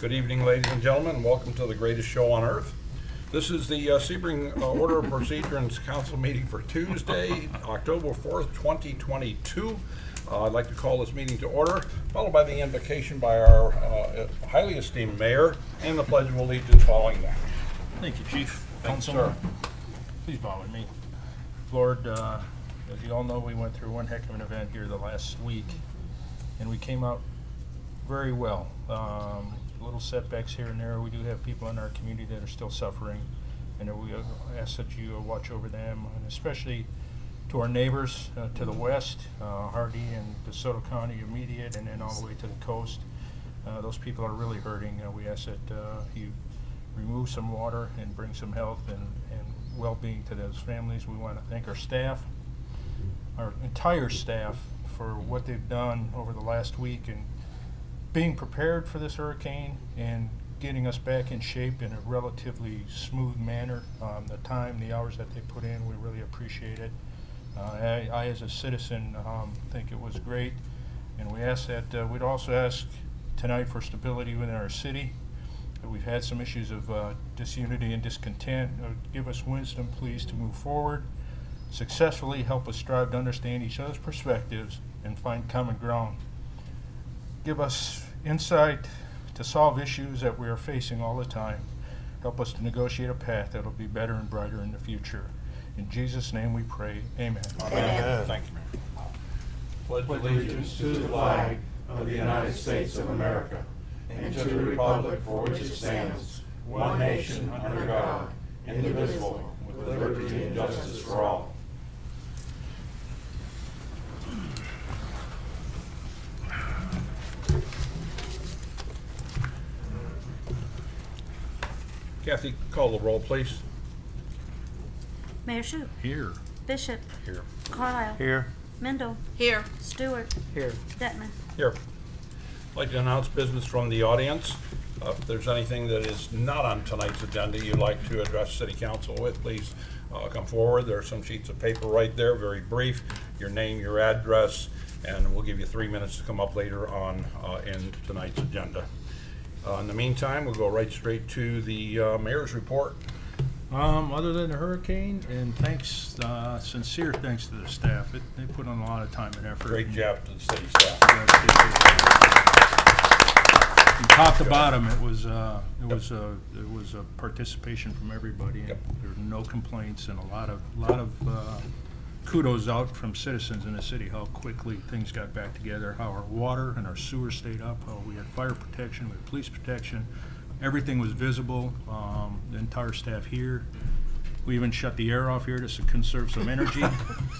Good evening, ladies and gentlemen, and welcome to the greatest show on earth. This is the Sebring Order of Procedure and Council meeting for Tuesday, October 4th, 2022. I'd like to call this meeting to order, followed by the invocation by our highly esteemed mayor and the Pledge of Allegiance following that. Thank you, Chief. Thank you, Councilman, sir. please bow with me. Lord, as you all know, we went through one heck of an event here the last week, and we came out very well. Little setbacks here and there. We do have people in our community that are still suffering, and we ask that you watch over them, and especially to our neighbors to the west, Hardy and DeSoto County immediate, and then all the way to the coast. Those people are really hurting. We ask that you remove some water and bring some health and well-being to those families. We want to thank our staff, our entire staff, for what they've done over the last week and being prepared for this hurricane and getting us back in shape in a relatively smooth manner. The time, the hours that they put in, we really appreciate it. I as a citizen, think it was great, and we ask that we'd also ask tonight for stability within our city. We've had some issues of disunity and discontent. Give us wisdom, please, to move forward successfully. Help us strive to understand each other's perspectives and find common ground. Give us insight to solve issues that we are facing all the time. Help us to negotiate a path that will be better and brighter in the future. In Jesus' name we pray. Amen. Amen. Thank you, Mayor. Pledge allegiance to the flag of the United States of America and to the republic for which it stands, one nation under God, indivisible, with liberty and justice for all. Kathy, call the roll, please. Mayor Shoup, Here. Bishop, Here. Carlisle, Here. Mendel, Here. Stewart, Here. Detman. Here. I'd like to announce business from the audience. If there's anything that is not on tonight's agenda you'd like to address City Council with, please come forward. There are some sheets of paper right there, very brief, your name, your address, and we'll give you 3 minutes to come up later on in tonight's agenda. In the meantime, we'll go right straight to the mayor's report. Other than the hurricane, and thanks, sincere thanks to the staff. They put on a lot of time and effort. Great And, job to the city staff. From top to bottom, it was a participation from everybody. And Yep. there were no complaints, and a lot of kudos out from citizens in the city, how quickly things got back together, how our water and our sewer stayed up, how we had fire protection, we had police protection. Everything was visible. The entire staff here. We even shut the air off here to conserve some energy And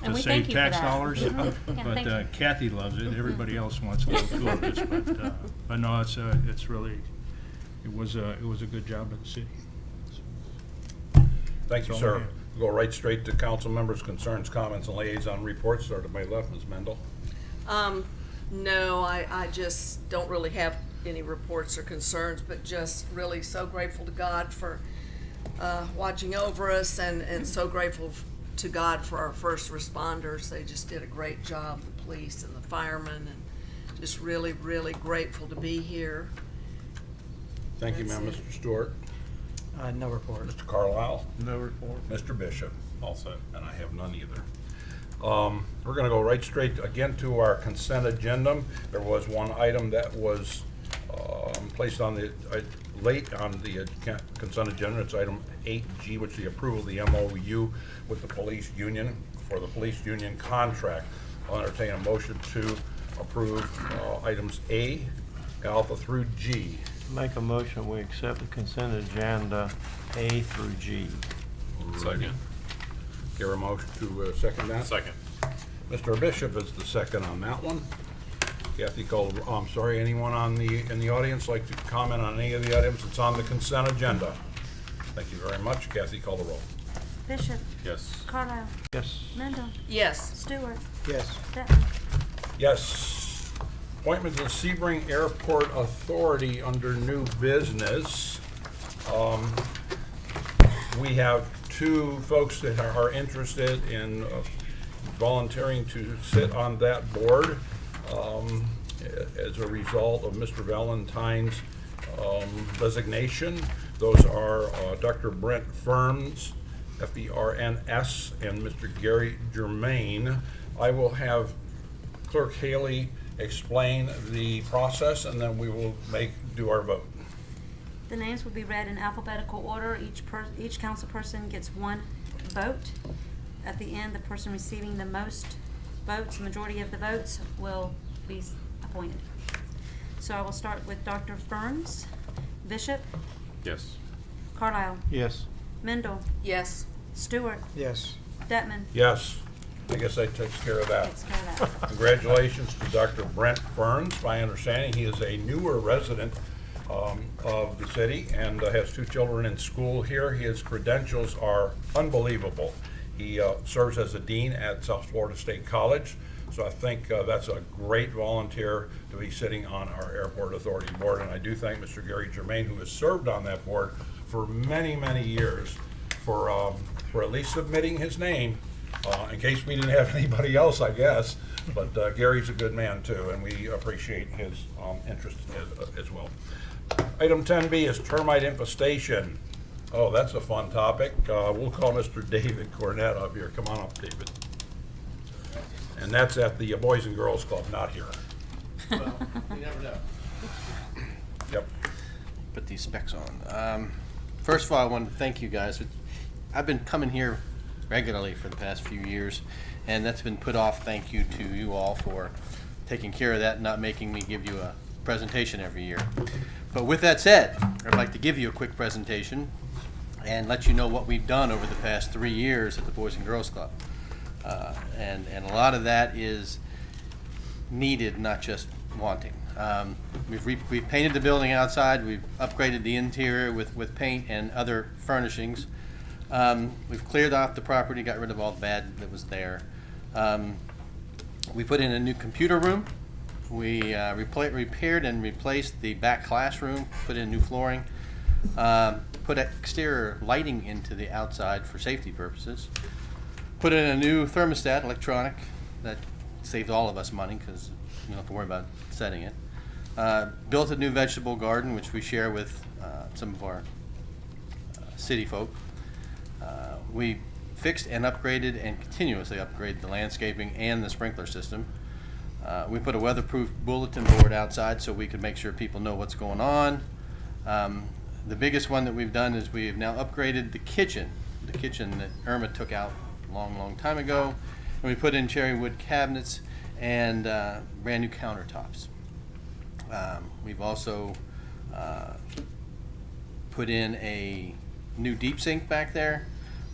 to we save thank you for tax that. dollars. Yeah, thank But you. Kathy loves it. Everybody else wants to go too of this. But no, it's really, it was a good job of the city. Thank you, That's all I sir. have. We'll go right straight to council members' concerns, comments, and liaison reports. Start at my left, Ms. Mendel. No, I just don't really have any reports or concerns, but just really so grateful to God for watching over us, and so grateful to God for our first responders. They just did a great job, the police and the firemen, and just really, really grateful to be here. Thank you, ma'am. That's Mr. Stewart. No report. Mr. Carlisle. No report. Mr. Bishop. Also, and I have none either. We're going to go right straight again to our consent agenda. There was one item that was placed on the late on the consent agenda. It's item 8G, which is the approval of the MOU with the police union for the police union contract. I'll entertain a motion to approve items A, alpha through G. Make a motion, we accept the consent agenda A through G. Second. Give a motion to second that? Second. Mr. Bishop is the second on that one. Kathy called, I'm sorry, anyone in the audience like to comment on any of the items that's on the consent agenda? Thank you very much. Kathy, call the roll. Bishop, Yes. Carlisle, Yes. Mendel, Yes. Stewart, Yes. Detman. Yes. Appointment to the Sebring Airport Authority under new business. We have two folks that are interested in volunteering to sit on that board as a result of Mr. Valentine's resignation. Those are Dr. Brent Ferns, Ferns, and Mr. Gary Germain. I will have Clerk Haley explain the process, and then we will do our vote. The names will be read in alphabetical order. Each council person gets one vote. At the end, the person receiving the most votes, majority of the votes, will be appointed. So I will start with Dr. Ferns. Bishop, Yes. Carlisle, Yes. Mendel, Yes. Stewart, Yes. Detman. Yes. I guess that takes care of that. Takes care of that. Congratulations to Dr. Brent Ferns. My understanding, he is a newer resident of the city and has 2 children in school here. His credentials are unbelievable. He serves as a dean at South Florida State College, so I think that's a great volunteer to be sitting on our Airport Authority board. And I do thank Mr. Gary Germain, who has served on that board for many, many years, for at least submitting his name, in case we didn't have anybody else, I guess. But Gary's a good man too, and we appreciate his interest as well. Item 10B is termite infestation. Oh, that's a fun topic. We'll call Mr. David Cornett up here. Come on up, David. And that's at the Boys and Girls Club, not here. Well, you never know. Yep. Put these specs on. First of all, I want to thank you guys. I've been coming here regularly for the past few years, and that's been put off. Thank you to you all for taking care of that and not making me give you a presentation every year. But with that said, I'd like to give you a quick presentation and let you know what we've done over the past 3 years at the Boys and Girls Club. And a lot of that is needed, not just wanting. We've painted the building outside. We've upgraded the interior with paint and other furnishings. We've cleared off the property, got rid of all the bad that was there. We put in a new computer room. We repaired and replaced the back classroom, put in new flooring, put exterior lighting into the outside for safety purposes, put in a new thermostat, electronic, that saved all of us money because you don't have to worry about setting it. Built a new vegetable garden, which we share with some of our city folk. We fixed and upgraded and continuously upgrade the landscaping and the sprinkler system. We put a weatherproof bulletin board outside so we could make sure people know what's going on. The biggest one that we've done is we have now upgraded the kitchen that Irma took out a long, long time ago. And we put in cherry wood cabinets and brand new countertops. We've also put in a new deep sink back there.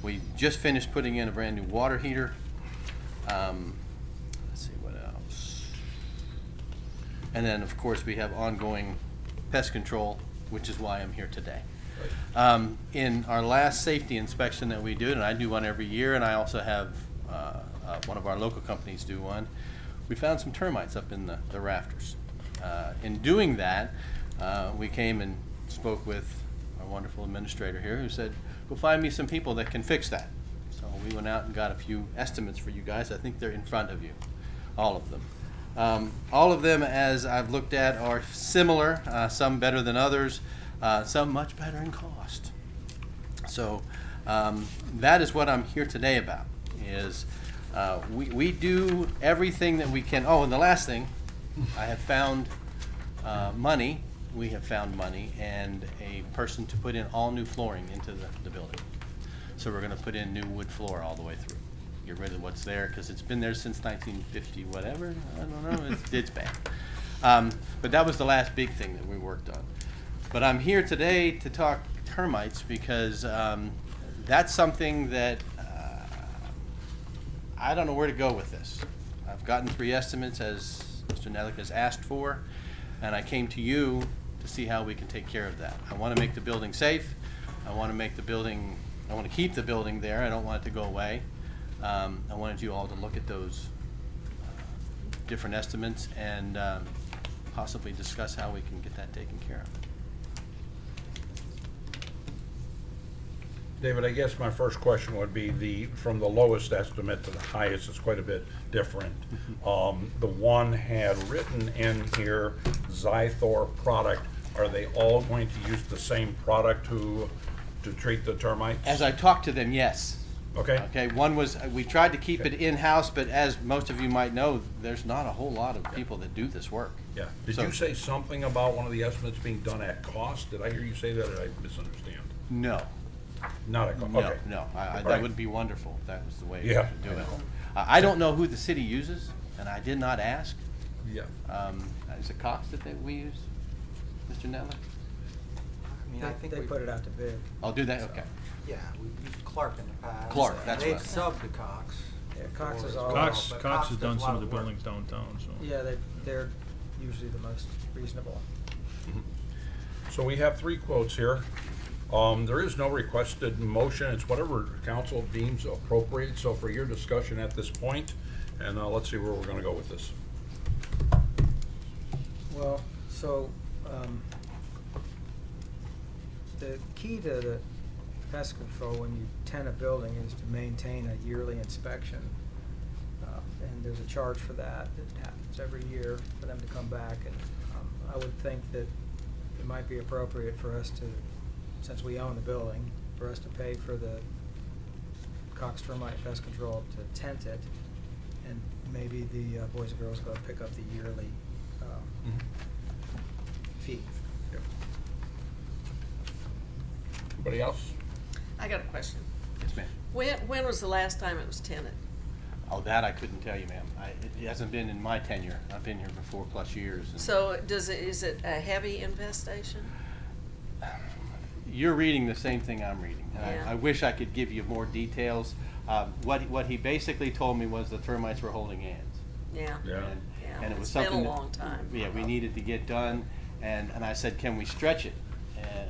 We just finished putting in a brand new water heater. Let's see what else. And then, of course, we have ongoing pest control, which is why I'm here today. In our last safety inspection that we do, and I do one every year, and I also have one of our local companies do one, we found some termites up in the rafters. In doing that, we came and spoke with our wonderful administrator here who said, go find me some people that can fix that. So we went out and got a few estimates for you guys. I think they're in front of you, all of them. All of them, as I've looked at, are similar, some better than others, some much better in cost. So that is what I'm here today about, is we do everything that we can. Oh, and the last thing, I have found money. We have found money and a person to put in all new flooring into the building. So we're going to put in new wood floor all the way through. Get rid of what's there because it's been there since 1950 whatever. I don't know. It's bad. But that was the last big thing that we worked on. But I'm here today to talk termites because that's something that I don't know where to go with this. I've gotten 3 estimates as Mr. Nellick has asked for, and I came to you to see how we can take care of that. I want to make the building safe. I want to keep the building there. I don't want it to go away. I wanted you all to look at those different estimates and possibly discuss how we can get that taken care of. David, I guess my first question would be from the lowest estimate to the highest is quite a bit different. The one had written in here Zythor product are they all going to use the same product to treat the termites? As I talked to them, yes. Okay? Okay, one was, we tried to keep it in-house, but as most of you might know, there's not a whole lot of people that do this work. Yeah. Did So- you say something about one of the estimates being done at cost? Did I hear you say that, or did I misunderstand? No, Not at cost, no, okay. no. All That right. would be wonderful if that was the way Yeah, to do I it. know. I don't know who the city uses, and I did not ask. Yeah. Is it Cox that we use, Mr. Netler? I mean, I think They we put it out to bid. I'll do that, okay. Yeah, we used Clark in the past. Clark, that's They've right. subbed to Cox. Yeah, Cox is for- all- Cox, but Cox has does done a some lot of the work. buildings downtown, so. Yeah, they're usually the most reasonable. So we have 3 quotes here. There is no requested motion. It's whatever council deems appropriate. So for your discussion at this point, and let's see where we're gonna go with this. Well, so, the key to the pest control when you tent a building is to maintain a yearly inspection. And there's a charge for that happens every year for them to come back. And I would think that it might be appropriate for us to, since we own the building, for us to pay for the Cox Termite Pest Control to tent it. And maybe the Boys and Girls Club pick up the yearly fee. Yep. Anybody else? I got a question. Yes, ma'am. When was the last time it was tenant? Oh, that I couldn't tell you, ma'am. It hasn't been in my tenure. I've been here for 4+ years. and- So is it a heavy infestation? You're reading the same thing I'm reading. And Yeah. I wish I could give you more details. What he basically told me was the termites were holding hands. Yeah. Yeah. And it was It's been a something that- long time. Yeah, we needed to get done, and I said, can we stretch it?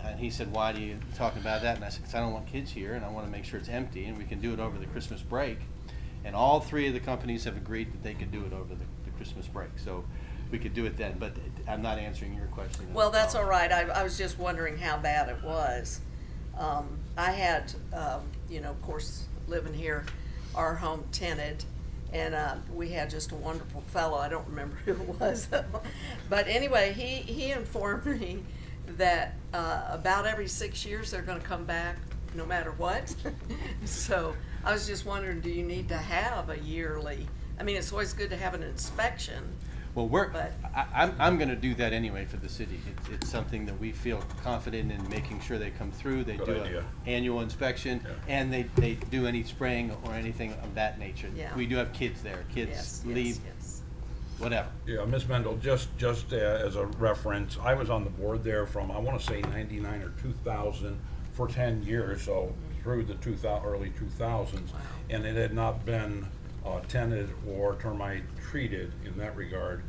And he said, why do you talking about that? And I said, because I don't want kids here, and I want to make sure it's empty, and we can do it over the Christmas break. And all 3 of the companies have agreed that they could do it over the Christmas break, so we could do it then. But I'm not answering your question. Well, that's all right. I was just wondering how bad it was. I had, of course, living here, our home tented, and we had just a wonderful fellow. I don't remember who it was. But anyway, he informed me that about every 6 years they're going to come back no matter what. So I was just wondering, do you need to have a yearly? I mean, it's always good to have an inspection. Well, But- I'm going to do that anyway for the city. It's something that we feel confident in making sure they come through. They Good do idea. an annual inspection, Yeah. and they do any spraying or anything of that nature. Yeah. We do have kids there. Kids Yes, leave, yes. whatever. Yeah, Ms. Mendel, just as a reference, I was on the board there from, I want to say 99 or 2000 for 10 years, so through the early 2000s. Wow. And it had not been tented or termite treated in that regard.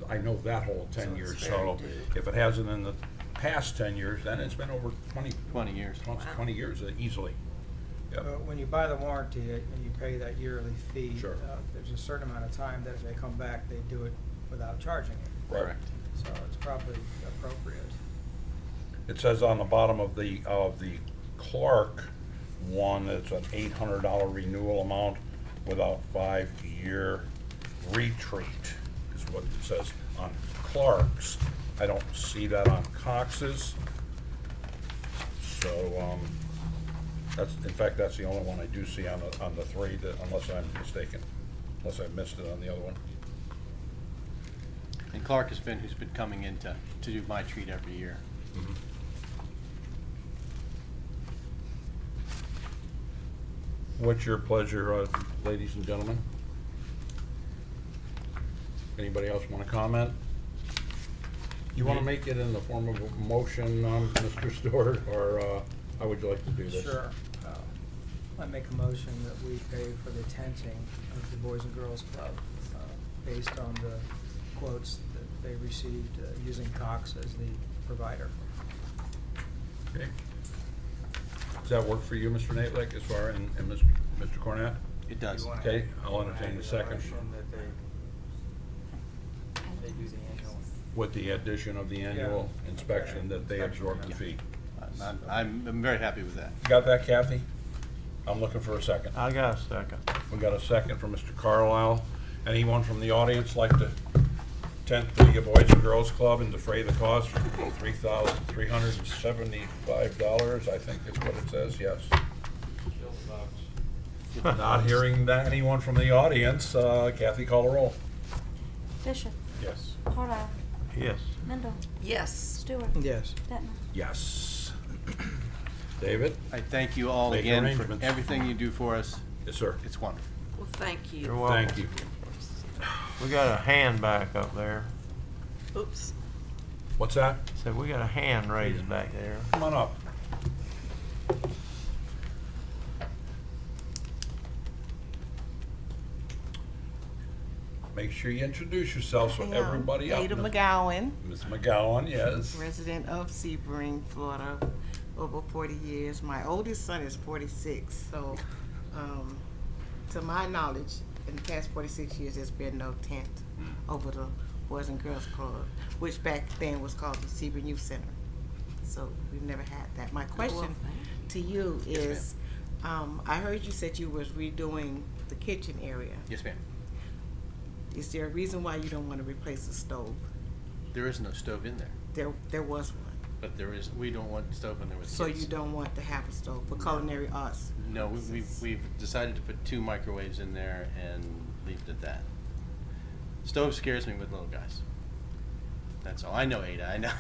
I know that whole 10 So years, it's so very new. if it hasn't in the past 10 years, then it's been over 20 years. Wow. 20 years easily. Yep. When you buy the warranty and you pay that yearly fee, Sure. there's a certain amount of time that if they come back, they do it without charging it. Right. Correct. So it's probably appropriate. It says on the bottom of the Clark one, it's an $800 renewal amount without 5-year retreat, is what it says on Clark's. I don't see that on Cox's. So, in fact, that's the only one I do see on the 3, unless I'm mistaken, unless I missed it on the other one. And Clark who's been coming in to do my treat every year. What's your pleasure, ladies and gentlemen? Anybody else want to comment? You want to make it in the form of a motion, Mr. Stewart, or how would you like to do this? Sure. I make a motion that we pay for the tenting of the Boys and Girls Club based on the quotes that they received using Cox as the provider. Okay. Does that work for you, Mr. Natlik, as far, and Mr. Cornett? It does. You wanna Okay, add- I'll you wanna entertain add the a second. motion that they do the annual. With the addition of the annual Yeah. inspection that they absorb the fee. I'm very happy with that. You got that, Kathy? I'm looking for a second. I got a second. We got a second from Mr. Carlisle. Anyone from the audience like to 10th League Boys and Girls Club and defray the cost for $3,375. I think is what it says, yes. Not hearing that anyone from the audience, Kathy, call a roll. Bishop, Yes. Carlisle, Yes. Mendel, Yes. Stewart. Yes. Detmer. Yes. David? I thank you all Make again for arrangements. everything you do for us. Yes, sir. It's wonderful. Well, thank You're you. welcome. Thank you. We got a hand back up there. Oops. What's that? Said we got a hand raised back there. Come on up. Make sure you introduce yourself so everybody up. Ada McGowan, Ms. McGowan, yes. resident of Sebring, Florida, over 40 years. My oldest son is 46, so to my knowledge, in the past 46 years, there's been no tent over the Boys and Girls Club, which back then was called the Sebring Youth Center. So we've never had that. My question to you is, I heard you said you was redoing the kitchen area. Yes, ma'am. Is there a reason why you don't want to replace the stove? There is no stove in there, There was one. but we don't want stove in there with So kids. you don't want to have a stove for culinary arts? No, we've decided to put 2 microwaves in there and leave it at that. Stove scares me with little guys. That's all. I know, Ada, I know.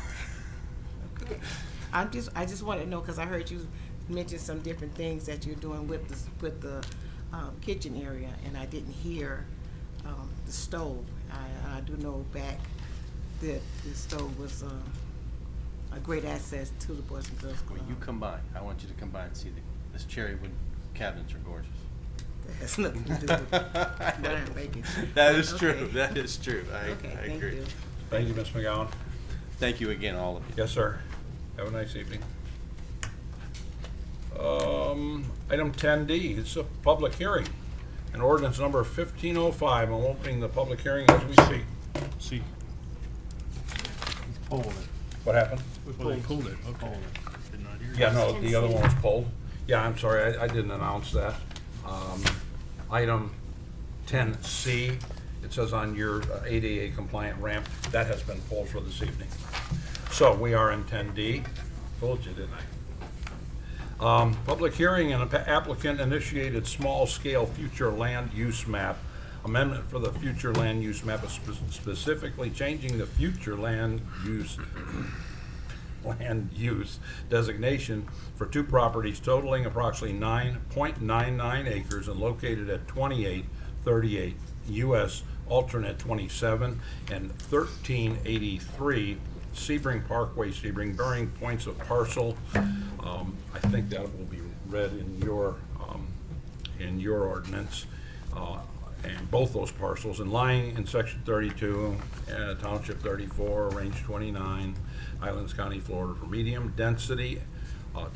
I just want to know, because I heard you mention some different things that you're doing with the kitchen area, and I didn't hear the stove. I do know back that the stove was a great asset to the Boys and Girls Club. When you come by, I want you to come by and see this cherry wood cabinets are gorgeous. That has nothing to do with that I'm making. That is true. Okay. That is true. I Okay, thank agree. you. Thank you, Ms. McGowan. Thank you again, all of you. Yes, sir. Have a nice evening. Item 10D, it's a public hearing. An ordinance number 1505. I'm opening the public hearing as we speak. See, Pulled it. What happened? we pulled it, okay. Did not hear you. Yeah, no, the other one was pulled. Yeah, I'm sorry, I didn't announce that. Item 10C, it says on your ADA compliant ramp, that has been pulled for this evening. So we are in 10D. Told you, didn't I? Public hearing and applicant initiated small-scale future land use map. Amendment for the future land use map is specifically changing the future land use designation for 2 properties totaling approximately 9.99 acres and located at 2838 US alternate 27 and 1383 Sebring Parkway, Sebring, bearing points of parcel. I think that will be read in your ordinance. And both those parcels, and lying in section 32, township 34, range 29, Islands County, Florida, for medium density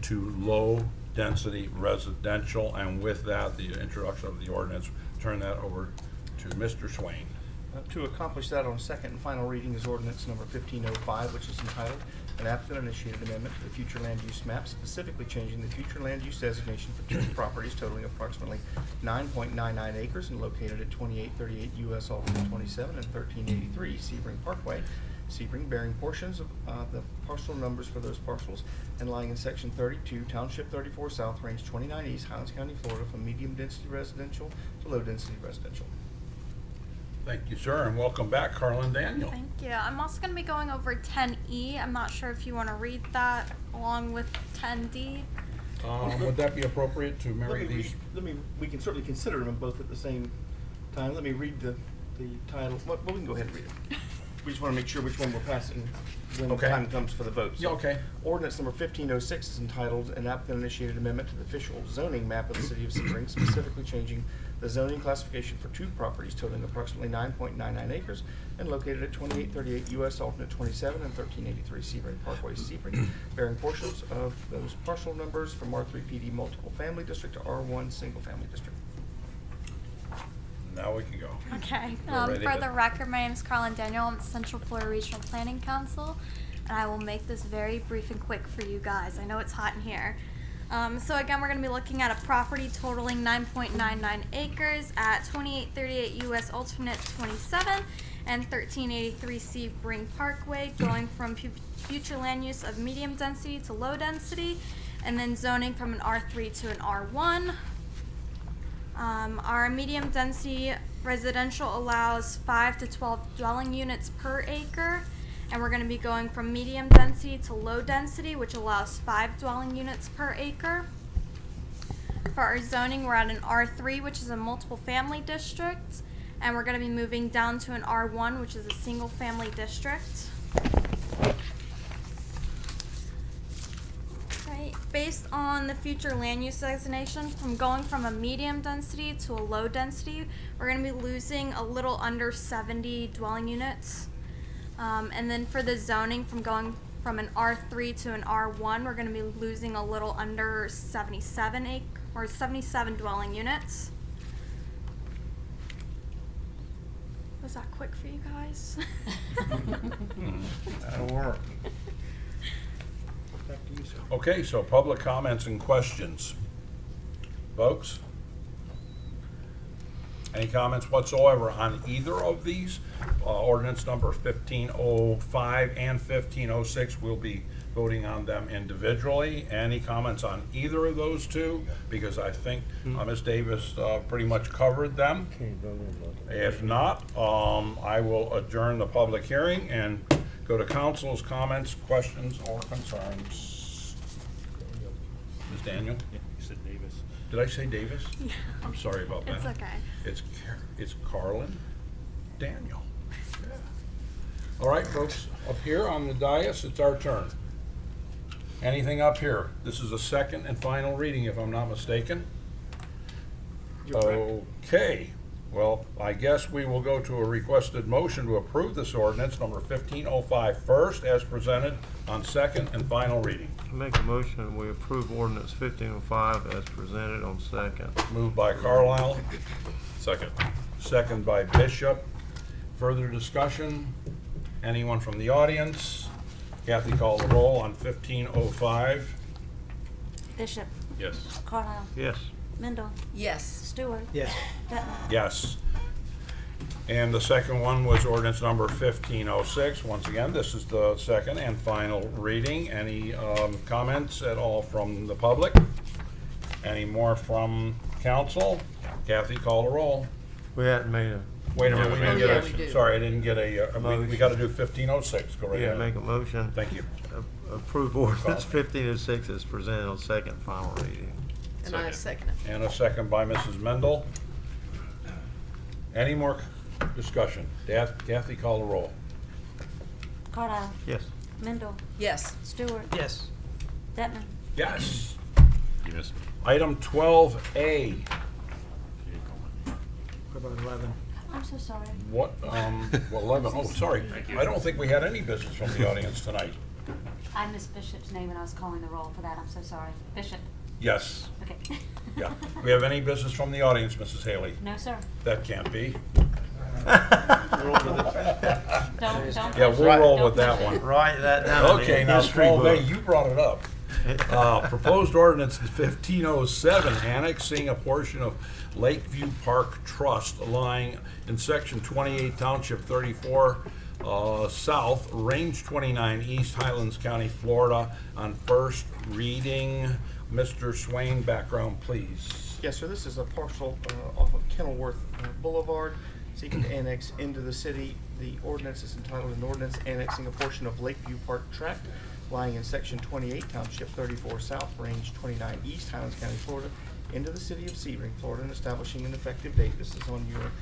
to low density residential. And with that, the introduction of the ordinance, turn that over to Mr. Swain. To accomplish that on second and final reading is ordinance number 1505, which is entitled, an applicant-initiated amendment to the future land use map, specifically changing the future land use designation for 2 properties totaling approximately 9.99 acres and located at 2838 US alternate 27 and 1383 Sebring Parkway, Sebring, bearing portions of the parcel numbers for those parcels, and lying in section 32, township 34 south, range 29 east, Highlands County, Florida, from medium density residential to low density residential. Thank you, sir, and welcome back, Carlin Daniel. Thank you. I'm also going to be going over 10E. I'm not sure if you want to read that along with 10D. Would that be appropriate to marry these? We can certainly consider them both at the same time. Let me read the title. Well, we can go ahead and read it. We just want to make sure which one we're passing when Okay. the time comes for the vote. Yeah, okay. Ordinance number 1506 is entitled, an applicant-initiated amendment to the official zoning map of the city of Sebring, specifically changing the zoning classification for 2 properties totaling approximately 9.99 acres and located at 2838 US alternate 27 and 1383 Sebring Parkway, Sebring, bearing portions of those parcel numbers from R3 PD multiple family district to R1 single family district. Now we can go. Okay. We're ready For to- the record, my name is Carlin Daniel. I'm at Central Florida Regional Planning Council, and I will make this very brief and quick for you guys. I know it's hot in here. So again, we're going to be looking at a property totaling 9.99 acres at 2838 US alternate 27 and 1383 Sebring Parkway, going from future land use of medium density to low density, and then zoning from an R3 to an R1. Our medium density residential allows 5 to 12 dwelling units per acre, and we're going to be going from medium density to low density, which allows 5 dwelling units per acre. For our zoning, we're at an R3, which is a multiple family district, and we're going to be moving down to an R1, which is a single family district. Right. Based on the future land use designation, from going from a medium density to a low density, we're going to be losing a little under 70 dwelling units. And then for the zoning, from going from an R3 to an R1, we're going to be losing a little under 77 dwelling units. Was that quick for you guys? That'll work. Back to you, sir. Okay, so public comments and questions. Folks? Any comments whatsoever on either of these? Ordinance number 1505 and 1506, we'll be voting on them individually. Any comments on either of those two? Because I think Ms. Davis pretty much covered them. If not, I will adjourn the public hearing and go to council's comments, questions, or concerns. Ms. Daniel? You said Davis. Did I say Davis? Yeah. I'm sorry about that. It's okay. It's Carlin Daniel. Yeah. All right, folks, up here on the dais, it's our turn. Anything up here? This is a second and final reading, if I'm not mistaken. You're correct. Okay, well, I guess we will go to a requested motion to approve this ordinance number 1505 first as presented on second and final reading. Make a motion, we approve ordinance 1505 as presented on second. Moved by Carlisle. Second. Second by Bishop. Further discussion? Anyone from the audience? Kathy, call the roll on 1505. Bishop, Yes. Carlisle, Yes. Mendel, Yes. Stewart. Yes. Bettman. Yes. And the second one was ordinance number 1506. Once again, this is the second and final reading. Any comments at all from the public? Any more from council? Kathy, call the roll. We hadn't made a, Wait a minute, we didn't Yeah, get we a, do. sorry, I didn't get a, we got to do 1506. Go right yeah, ahead. make a motion. Thank you. Approve ordinance 1506 as presented on second and final reading. And I second it. And a second by Mrs. Mendel. Any more discussion? Kathy, call the roll. Carlisle, Yes. Mendel, Yes. Stewart. Yes. Bettman. Yes. Item 12A. What about 11? I'm so sorry. What, well, 11, oh, sorry. I don't think we had any business from the audience tonight. I missed Bishop's name and I was calling the roll for that. I'm so sorry. Bishop. Yes, Okay. yeah. Do we have any business from the audience, Mrs. Haley? No, sir. That can't be. Don't. Yeah, we'll roll with that one. Write that down. Okay, now 12A, you brought it up. Proposed ordinance 1507, annexing a portion of Lakeview Park Trust lying in section 28, township 34, south, range 29, East Highlands County, Florida, on first reading. Mr. Swain, background, please. Yes, sir, this is a parcel off of Kenilworth Boulevard, seeking to annex into the city. The ordinance is entitled an ordinance annexing a portion of Lakeview Park Tract lying in section 28, township 34 south, range 29 east, Highlands County, Florida, into the city of Sebring, Florida, and establishing an effective date. This is on your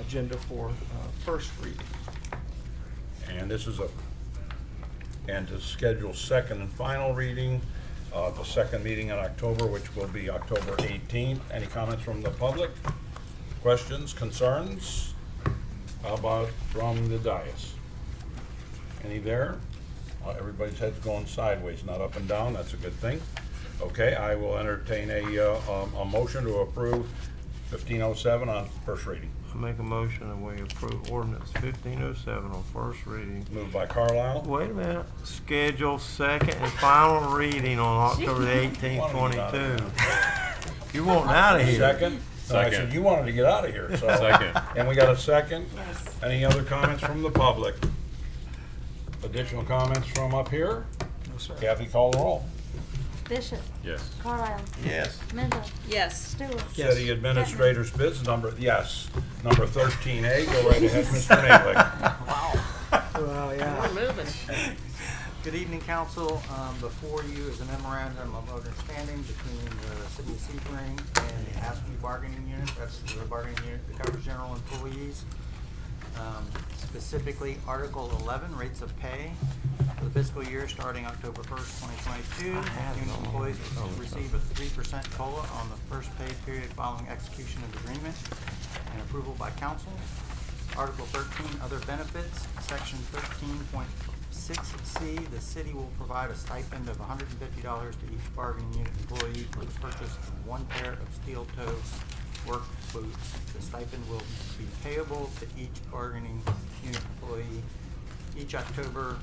agenda for first reading. And this is and to schedule second and final reading, the second meeting in October, which will be October 18th. Any comments from the public? Questions, concerns? How about from the dais? Any there? Everybody's head's going sideways, not up and down. That's a good thing. Okay, I will entertain a motion to approve 1507 on first reading. I make a motion and we approve ordinance 1507 on first reading. Moved by Carlisle. Wait a minute. Schedule second and final reading on October the 18th, 22. You want out of here. Second, No, I said Second. you wanted to get out of here, so. Second. And we got a second? Yes. Any other comments from the public? Additional comments from up here? No, sir. Kathy, call the roll. Bishop, Yes. Carlisle, Yes. Mendel, Yes. Stewart. Yes. City Administrator's Business number, yes, number 13A, go right ahead, Mr. Matlick. Well, We're yeah. moving. Good evening, council. Before you is a memorandum of understanding between the city of Sebring and the ASME bargaining unit. That's the bargaining unit that covers general employees. Specifically, Article 11, rates of pay for the fiscal year starting October 1st, 2022. Union employees will receive a 3% COLA on the first pay period following execution of the agreement and approval by council. Article 13, other benefits, section 13.6C, the city will provide a stipend of $150 to each bargaining unit employee for the purchase of one pair of steel-toe work boots. The stipend will be payable to each bargaining unit employee. Each October,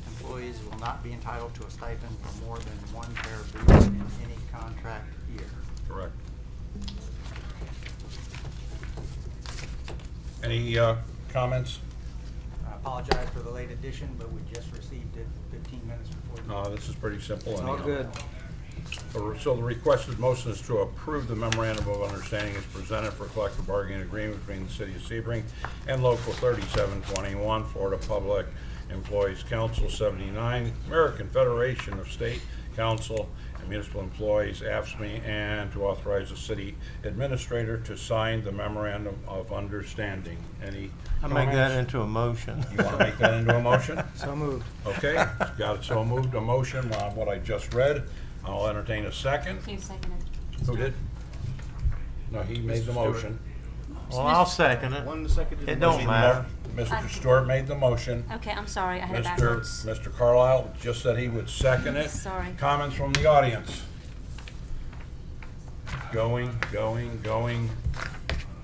employees will not be entitled to a stipend for more than one pair of boots in any contract year. Correct. Any comments? I apologize for the late addition, but we just received it 15 minutes before. No, this is pretty simple. It's all anyhow. good. So the requested motion is to approve the memorandum of understanding as presented for collective bargaining agreement between the city of Sebring and Local 3721, Florida Public Employees Council 79, American Federation of State Council and Municipal Employees, AFSCME, and to authorize the city administrator to sign the memorandum of understanding. Any I make that comments? into a motion. You want to make that into a motion? So moved. Okay, got it so moved, a motion on what I just read. I'll entertain a second. You seconded. Who did? No, he made the motion. Well, I'll second it. One seconded. It don't matter. Mr. Stewart made the motion. Okay, I'm sorry, I had it Mr. backwards. Mr. Carlisle just said he would second it. Sorry. Comments from the audience? Going,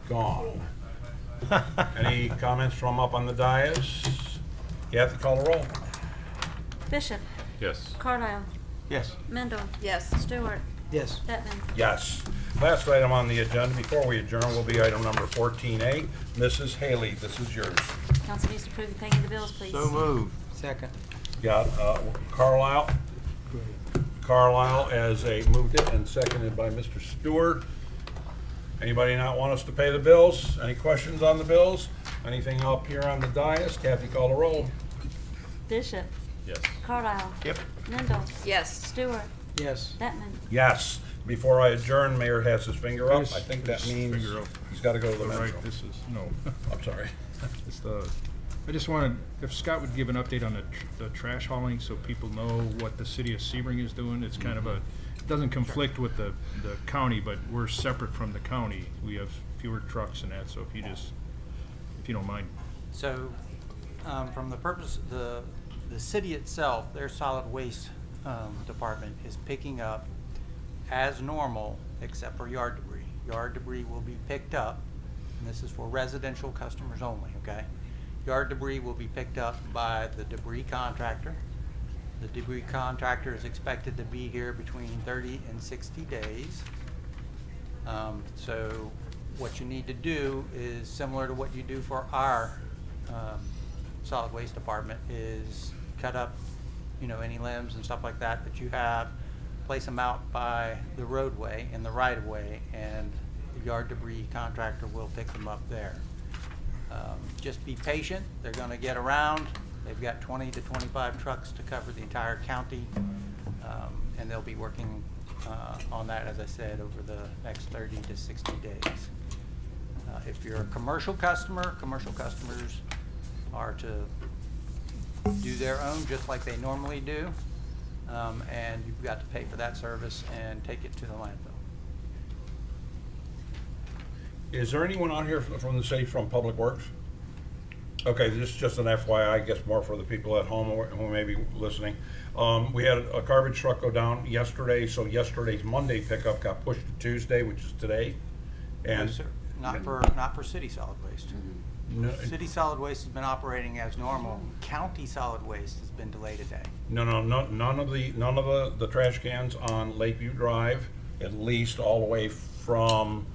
gone. Any comments from up on the dais? Kathy, call the roll. Bishop, Yes. Carlisle, Yes. Mendel, Yes. Stewart, Yes. Bettman. Yes. Last item on the agenda before we adjourn will be item number 14A. Mrs. Haley, this is yours. Council needs to approve the paying of the bills, please. So moved. Second. Got Carlisle. Carlisle as a moved it and seconded by Mr. Stewart. Anybody not want us to pay the bills? Any questions on the bills? Anything up here on the dais? Kathy, call the roll. Bishop, Yes. Carlisle. Yep. Mendel, Yes. Stewart, Yes. Bettman. Yes. Before I adjourn, Mayor has his finger up. Yes, I think that his means finger up. he's got to go to the Right, men's room. this is, no. I'm sorry. It's the, I just wanted, if Scott would give an update on the trash hauling so people know what the city of Sebring is doing. It's kind of a, it doesn't conflict with the county, but we're separate from the county. We have fewer trucks and that, so if you don't mind. So, from the purpose, the city itself, their solid waste department is picking up as normal, except for yard debris. Yard debris will be picked up, and this is for residential customers only, okay? Yard debris will be picked up by the debris contractor. The debris contractor is expected to be here between 30 and 60 days. So what you need to do is similar to what you do for our solid waste department, is cut up, any limbs and stuff like that you have, place them out by the roadway in the right of way, and the yard debris contractor will pick them up there. Just be patient. They're going to get around. They've got 20 to 25 trucks to cover the entire county, and they'll be working on that, as I said, over the next 30 to 60 days. If you're a commercial customer, commercial customers are to do their own just like they normally do, and you've got to pay for that service and take it to the landfill. Is there anyone on here from the city from Public Works? Okay, this is just an FYI, I guess more for the people at home who may be listening. We had a garbage truck go down yesterday, so yesterday's Monday pickup got pushed to Tuesday, which is today. And No, sir. Not for city solid waste. No, City solid waste has been operating as normal. County solid waste has been delayed a day. none of the trash cans on Lakeview Drive, at least all the way from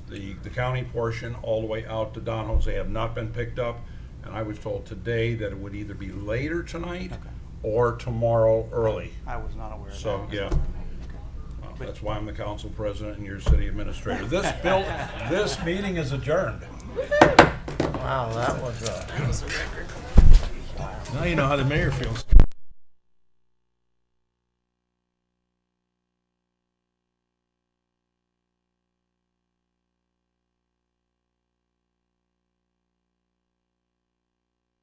the county portion all the way out to Don Jose have not been picked up. And I was told today that it would either be later tonight Okay. or tomorrow early. I was not aware of that. So, yeah. Well, that's why I'm the council president and your city administrator. This meeting is adjourned. Wow, that was That was a record. Now you know how the mayor feels.